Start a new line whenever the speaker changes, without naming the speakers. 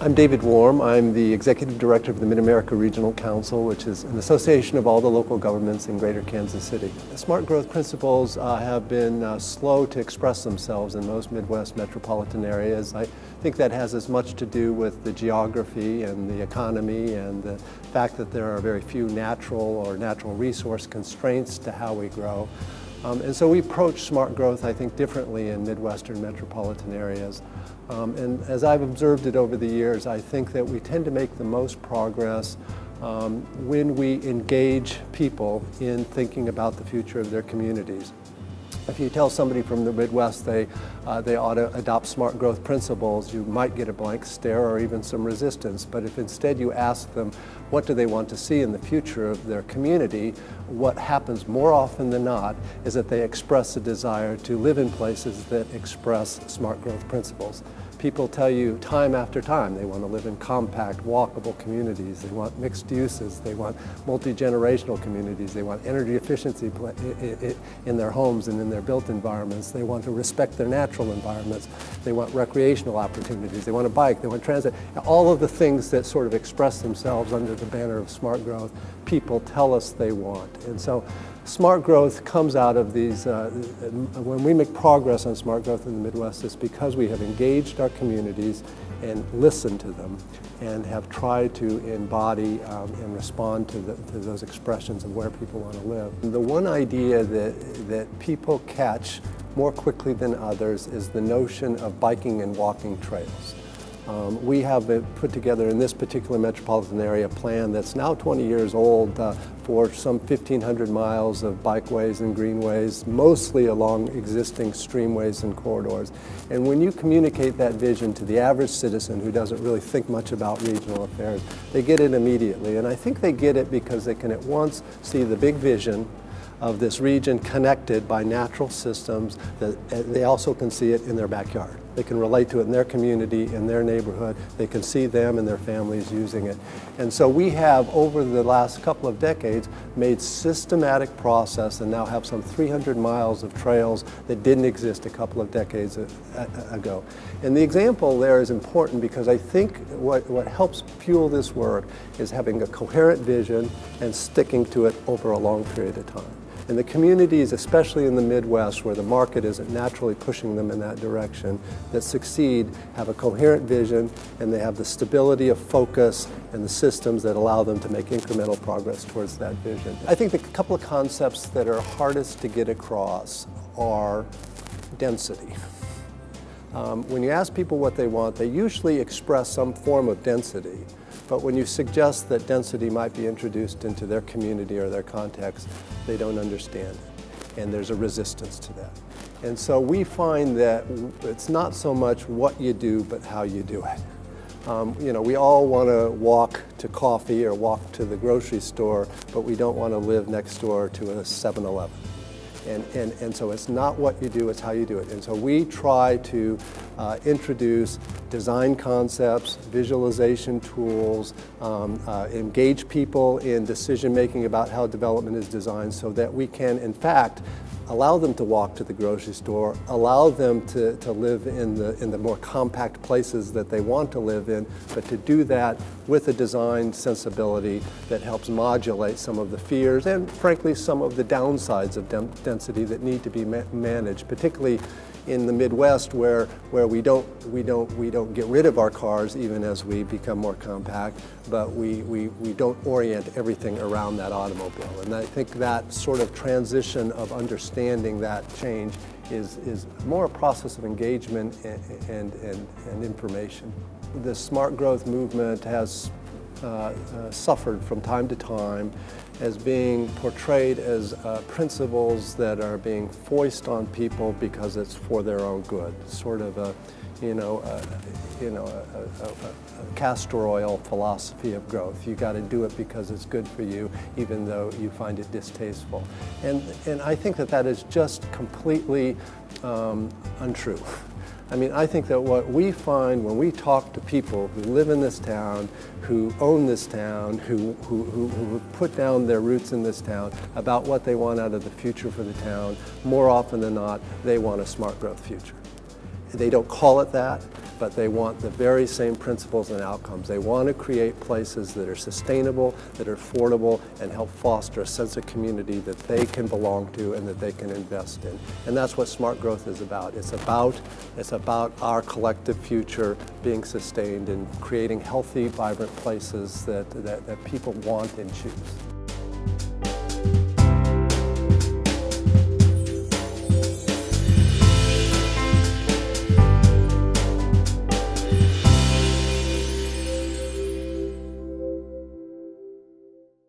I'm David Warm. I'm the Executive Director of the Mid-America Regional Council, which is an association of all the local governments in Greater Kansas City. The smart growth principles have been slow to express themselves in most Midwest metropolitan areas. I think that has as much to do with the geography and the economy and the fact that there are very few natural or natural resource constraints to how we grow. And so we approach smart growth, I think, differently in Midwestern metropolitan areas. And as I've observed it over the years, I think that we tend to make the most progress when we engage people in thinking about the future of their communities. If you tell somebody from the Midwest they ought to adopt smart growth principles, you might get a blank stare or even some resistance. But if instead you ask them what do they want to see in the future of their community, what happens more often than not is that they express a desire to live in places that express smart growth principles. People tell you time after time they want to live in compact, walkable communities. They want mixed uses. They want multi-generational communities. They want energy efficiency in their homes and in their built environments. They want to respect their natural environments. They want recreational opportunities. They want a bike. They want transit. All of the things that sort of express themselves under the banner of smart growth, people tell us they want. And so smart growth comes out of these, when we make progress on smart growth in the Midwest, it's because we have engaged our communities and listened to them and have tried to embody and respond to those expressions of where people want to live. The one idea that people catch more quickly than others is the notion of biking and walking trails. We have put together in this particular metropolitan area a plan that's now 20 years old for some 1,500 miles of bikeways and greenways, mostly along existing streamways and corridors. And when you communicate that vision to the average citizen who doesn't really think much about regional affairs, they get it immediately. And I think they get it because they can at once see the big vision of this region connected by natural systems, that they also can see it in their backyard. They can relate to it in their community, in their neighborhood. They can see them and their families using it. And so we have, over the last couple of decades, made systematic process and now have some 300 miles of trails that didn't exist a couple of decades ago. And the example there is important because I think what helps fuel this work is having a coherent vision and sticking to it over a long period of time. And the communities, especially in the Midwest, where the market isn't naturally pushing them in that direction, that succeed have a coherent vision and they have the stability of focus and the systems that allow them to make incremental progress towards that vision. I think the couple of concepts that are hardest to get across are density. When you ask people what they want, they usually express some form of density. But when you suggest that density might be introduced into their community or their context, they don't understand it. And there's a resistance to that. And so we find that it's not so much what you do, but how you do it. We all want to walk to coffee or walk to the grocery store, but we don't want to live next door to a 7-Eleven. And so it's not what you do, it's how you do it. And so we try to introduce design concepts, visualization tools, engage people in decision-making about how development is designed so that we can, in fact, allow them to walk to the grocery store, allow them to live in the more compact places that they want to live in, but to do that with a design sensibility that helps modulate some of the fears and, frankly, some of the downsides of density that need to be managed, particularly in the Midwest where we don't get rid of our cars even as we become more compact, but we don't orient everything around that automobile. And I think that sort of transition of understanding that change is more a process of engagement and information. The smart growth movement has suffered from time to time as being portrayed as principles that are being foisted on people because it's for their own good, sort of a castor oil philosophy of growth. You got to do it because it's good for you, even though you find it distasteful. And I think that is just completely untrue. I mean, I think that what we find when we talk to people who live in this town, who own this town, who put down their roots in this town about what they want out of the future for the town, more often than not, they want a smart growth future. They don't call it that, but they want the very same principles and outcomes. They want to create places that are sustainable, that are affordable, and help foster a sense of community that they can belong to and that they can invest in. And that's what smart growth is about. It's about our collective future being sustained and creating healthy, vibrant places that people want and choose.